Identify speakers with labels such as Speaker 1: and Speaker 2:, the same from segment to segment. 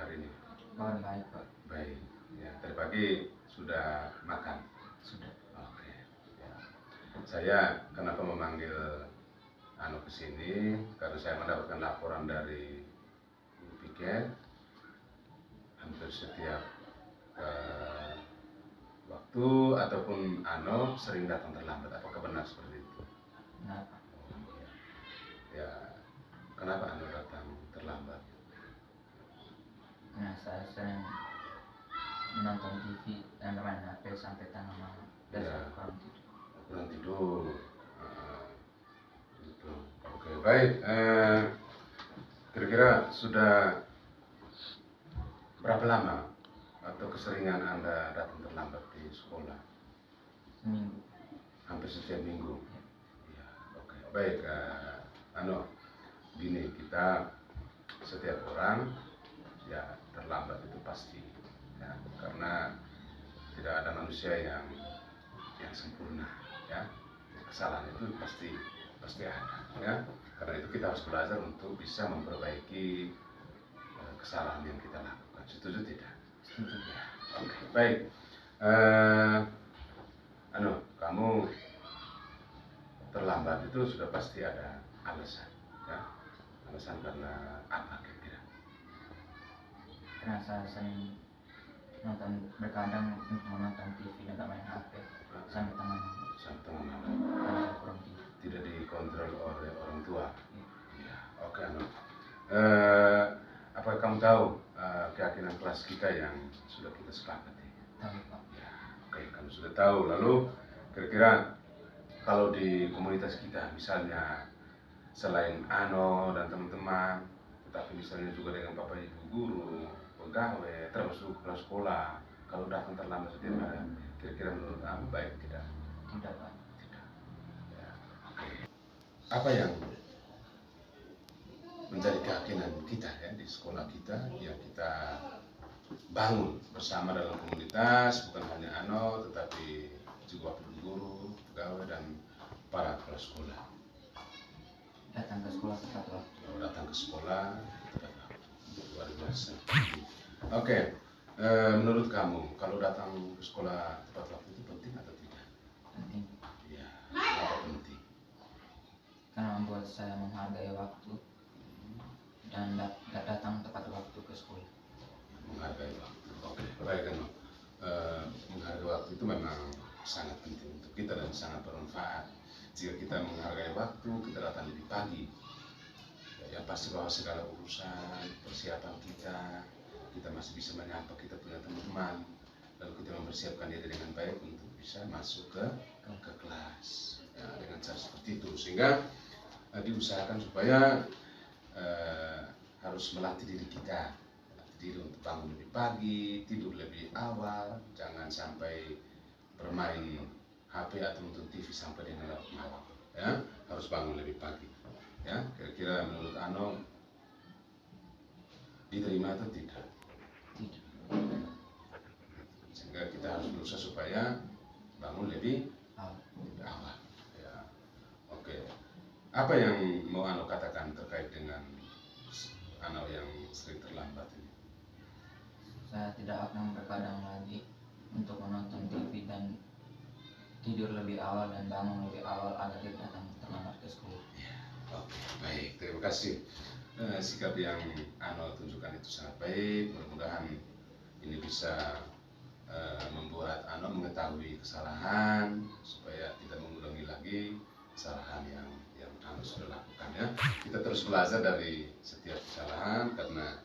Speaker 1: hari ini?
Speaker 2: Kawan baik, Pak.
Speaker 1: Baik. Ya, tadi pagi sudah makan?
Speaker 2: Sudah.
Speaker 1: Oke. Ya. Saya kenapa memanggil ke sini karena saya mendapatkan laporan dari Bu Piket hampir setiap waktu ataupun sering datang terlambat. Apakah benar seperti itu?
Speaker 2: Kenapa?
Speaker 1: Ya, kenapa datang terlambat?
Speaker 2: Karena saya sering menonton TV dan main HP sampai tengah malam dan
Speaker 1: Ya.
Speaker 2: saya kurang tidur.
Speaker 1: Kurang tidur. Gitu. Oke, baik. Kira-kira sudah berapa lama atau keseringan Anda datang terlambat di sekolah?
Speaker 2: Seminggu.
Speaker 1: Hampir setiap minggu. Ya, oke. Baik. Gini, kita setiap orang ya terlambat itu pasti, ya, karena tidak ada manusia yang sempurna, ya. Kesalahan itu pasti ada, ya. Karena itu kita harus belajar untuk bisa memperbaiki kesalahan yang kita lakukan. Setuju tidak?
Speaker 2: Setuju.
Speaker 1: Ya. Oke, baik. Kamu terlambat itu sudah pasti ada alasan, ya. Alasan karena apa kira-kira?
Speaker 2: Karena saya sering berkadang menonton TV dan main HP sampai tengah malam.
Speaker 1: Sampai tengah malam.
Speaker 2: Dan saya kurang tidur.
Speaker 1: Tidak dikontrol oleh orang tua. Ya, oke. Apakah kamu tahu keyakinan kelas kita yang sudah kita sepakati?
Speaker 2: Tahu, Pak.
Speaker 1: Ya, oke, kamu sudah tahu. Lalu kira-kira kalau di komunitas kita, misalnya selain dan teman-teman, tetapi misalnya juga dengan bapak ibu guru, pegawai, termasuk kepala sekolah, kalau datang terlambat setiap hari, kira-kira menurut kamu baik tidak?
Speaker 2: Tidak, Pak.
Speaker 1: Tidak. Ya, oke. Apa yang menjadi keyakinan kita ya di sekolah kita yang kita bangun bersama dalam komunitas, bukan hanya tetapi juga guru, pegawai dan para kepala sekolah.
Speaker 2: Datang ke sekolah tepat waktu.
Speaker 1: Datang ke sekolah tepat waktu. Luar biasa. Oke. Menurut kamu kalau datang ke sekolah tepat waktu itu penting atau tidak?
Speaker 2: Penting.
Speaker 1: Ya, kenapa penting?
Speaker 2: Karena membuat saya menghargai waktu dan datang tepat waktu ke sekolah.
Speaker 1: Menghargai waktu. Oke, baik kan. Menghargai waktu itu memang sangat penting untuk kita dan sangat bermanfaat. Jika kita menghargai waktu, kita datang lebih pagi. Ya, pasti bahwa segala urusan, persiapan kita masih bisa menyapa kita punya teman-teman, lalu kita mempersiapkan diri dengan baik untuk bisa masuk ke kelas. Ya, dengan cara seperti itu, sehingga diusahakan supaya harus melatih diri kita, untuk bangun lebih pagi, tidur lebih awal, jangan sampai bermain HP atau nonton TV sampai dengan larut malam. Ya, harus bangun lebih pagi. Ya, kira-kira menurut diterima atau tidak?
Speaker 2: Tidak.
Speaker 1: Sehingga kita harus berusaha supaya bangun lebih awal. Ya, oke. Apa yang mau katakan terkait dengan yang sering terlambat ini?
Speaker 2: Saya tidak akan berkadang lagi untuk menonton TV dan tidur lebih awal dan bangun lebih awal agar tidak datang terlambat ke sekolah.
Speaker 1: Ya, oke, baik, terima kasih. Sikap yang tunjukkan itu sangat baik. Mudah-mudahan ini bisa membuat mengetahui kesalahan supaya tidak mengulangi lagi kesalahan yang sudah lakukan, ya. Kita terus belajar dari setiap kesalahan karena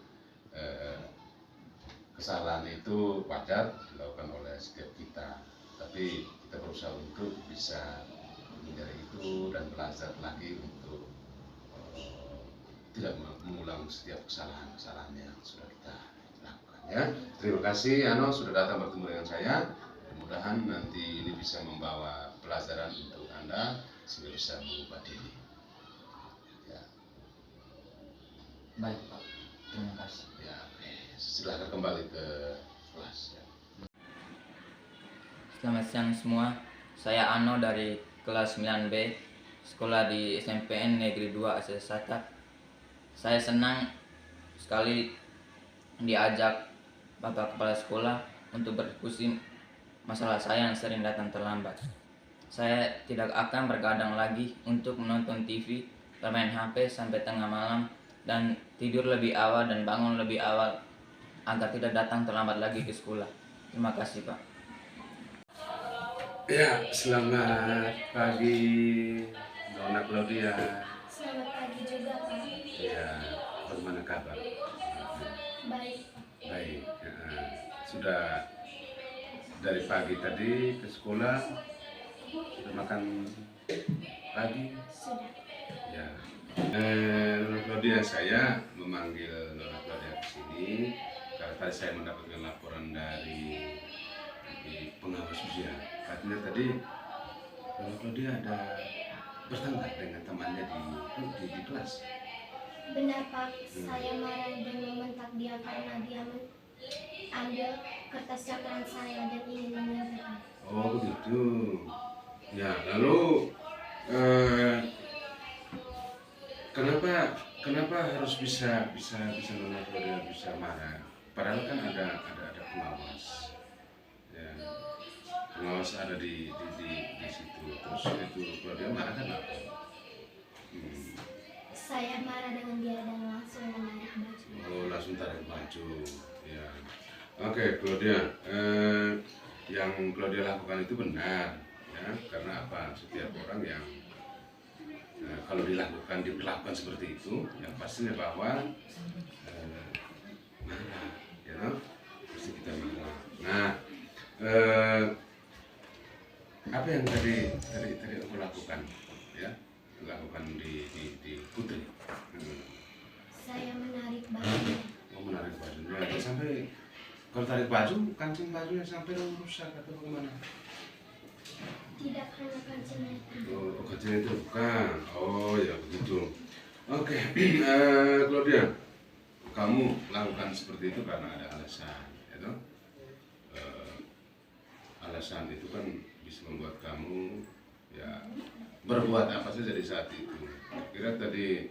Speaker 1: kesalahan itu wajar dilakukan oleh setiap kita, tapi kita berusaha untuk bisa menghindari itu dan belajar lagi untuk tidak mengulang setiap kesalahan yang sudah kita lakukan, ya. Terima kasih sudah datang bertemu dengan saya. Mudah-mudahan nanti ini bisa membawa pelajaran untuk Anda sehingga bisa mengubah diri. Ya.
Speaker 2: Baik, Pak. Terima kasih.
Speaker 1: Ya, oke. Silakan kembali ke kelas, ya.
Speaker 2: Selamat siang semua. Saya Ano dari kelas 9B, sekolah di SMPN Negeri 2 Aceh Selatan. Saya senang sekali diajak Bapak Kepala Sekolah untuk berdiskusi masalah saya yang sering datang terlambat. Saya tidak akan bergadang lagi untuk menonton TV, bermain HP sampai tengah malam, dan tidur lebih awal dan bangun lebih awal agar tidak datang terlambat lagi ke sekolah. Terima kasih, Pak.
Speaker 1: Ya, selamat pagi Nona Claudia.
Speaker 3: Selamat pagi juga, Pak.
Speaker 1: Ya, bagaimana kabar?
Speaker 3: Baik.
Speaker 1: Baik. Sudah dari pagi tadi ke sekolah, sudah makan pagi?
Speaker 3: Sudah.
Speaker 1: Ya. Nona Claudia, saya memanggil Nona Claudia ke sini karena tadi saya mendapatkan laporan dari pengawas ujian. Katanya tadi Nona Claudia ada bertengkar dengan temannya di kelas.
Speaker 3: Benar, Pak. Saya marah dan membentak dia karena dia ambil kertas cakaran saya dan ingin menyerahkan.
Speaker 1: Oh begitu. Ya, lalu kenapa harus bisa Nona Claudia bisa marah? Padahal kan ada pengawas. Ya, pengawas ada di situ. Terus itu Claudia marah kan apa?
Speaker 3: Saya marah dengan dia dan langsung menarik baju.
Speaker 1: Oh, langsung tarik baju. Ya. Oke, Claudia. Yang Claudia lakukan itu benar, ya. Karena apa? Setiap orang yang kalau diperlakukan seperti itu, yang pastinya bahwa marah, ya, pasti kita marah. Nah, apa yang tadi aku lakukan, ya, lakukan di Putri?
Speaker 3: Saya menarik bajunya.
Speaker 1: Oh, menarik bajunya. Ya, sampai kalau tarik baju, kancing bajunya sampai rusak atau bagaimana?
Speaker 3: Tidak hanya kancingnya.
Speaker 1: Oh, kancingnya itu bukan. Oh, ya begitu. Oke, Claudia, kamu lakukan seperti itu karena ada alasan, ya toh? Alasan itu kan bisa membuat kamu ya berbuat apa saja di saat itu. Kira tadi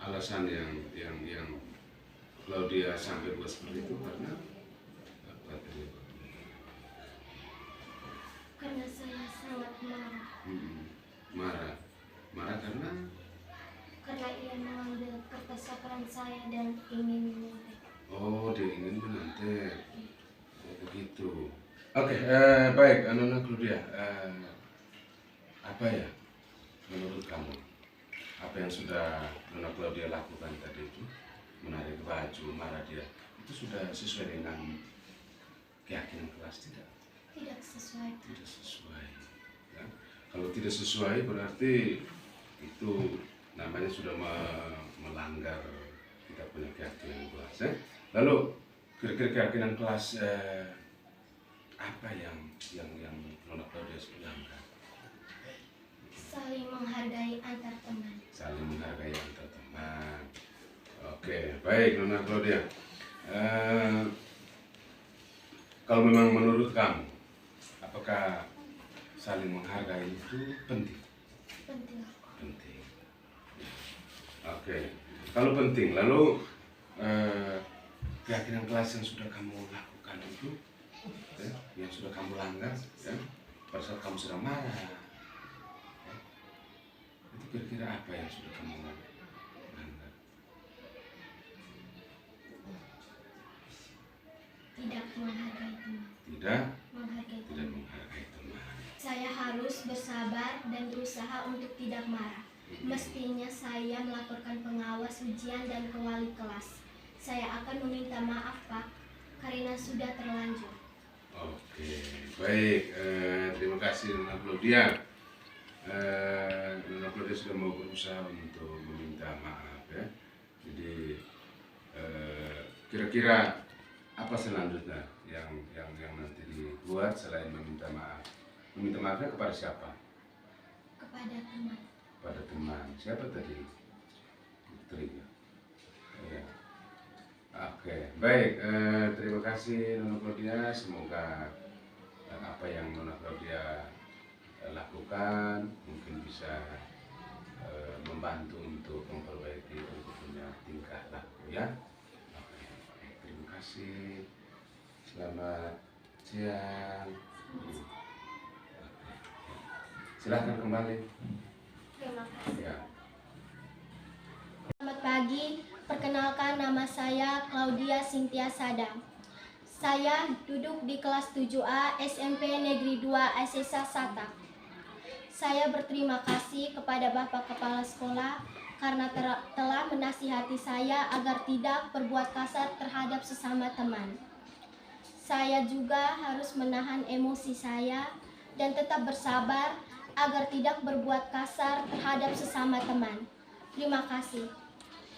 Speaker 1: alasan yang Claudia sampai buat seperti itu karena apa tadi?
Speaker 3: Karena saya sangat marah.
Speaker 1: Marah karena
Speaker 3: Ia mengambil kertas cakaran saya dan ingin menyontek.
Speaker 1: oh, dia ingin menantek. Oh, begitu. Oke, baik, Nona Claudia, apa ya menurut kamu? Apa yang sudah Nona Claudia lakukan tadi itu, menarik baju, marah dia, itu sudah sesuai dengan keyakinan kelas tidak?
Speaker 3: Tidak sesuai.
Speaker 1: Tidak sesuai. Ya. Kalau tidak sesuai berarti itu namanya sudah melanggar kita punya keyakinan kelas. Ya. Lalu kira-kira keyakinan kelas apa yang Nona Claudia langgar?
Speaker 3: Saling menghargai antar teman.
Speaker 1: Saling menghargai antar teman. Oke, baik Nona Claudia. Kalau memang menurut kamu, apakah saling menghargai itu penting?
Speaker 3: Penting.
Speaker 1: Penting. Oke, kalau penting, lalu keyakinan kelas yang sudah kamu lakukan itu, ya, yang sudah kamu langgar, ya, pada saat kamu sedang marah, ya, itu kira-kira apa yang sudah kamu langgar?
Speaker 3: Tidak menghargai teman.
Speaker 1: Tidak
Speaker 3: Menghargai teman.
Speaker 1: menghargai teman.
Speaker 3: Saya harus bersabar dan berusaha untuk tidak marah. Mestinya saya melaporkan pengawas ujian dan ke wali kelas. Saya akan meminta maaf, Pak, karena sudah terlanjur.
Speaker 1: Oke, baik. Terima kasih Nona Claudia. Nona Claudia sudah mau berusaha untuk meminta maaf, ya. Jadi kira-kira apa selanjutnya yang nanti dibuat selain meminta maaf? Meminta maafnya kepada siapa?
Speaker 3: Kepada teman.
Speaker 1: Pada teman. Siapa tadi? Putri. Ya. Oke, baik. Terima kasih Nona Claudia. Semoga apa yang Nona Claudia lakukan mungkin bisa membantu untuk memperbaiki berikutnya tingkah laku, ya. Oke. kasih. Selamat siang. Silakan kembali.
Speaker 3: Terima kasih.
Speaker 1: Ya.
Speaker 3: Selamat pagi, perkenalkan nama saya Claudia Cynthia Sadam. Saya duduk di kelas 7A SMP Negeri 2 Asesa Satak. Saya berterima kasih kepada Bapak Kepala Sekolah karena telah menasihati saya agar tidak berbuat kasar terhadap sesama teman. Saya juga harus menahan emosi saya dan tetap bersabar agar tidak berbuat kasar terhadap sesama teman. Terima kasih.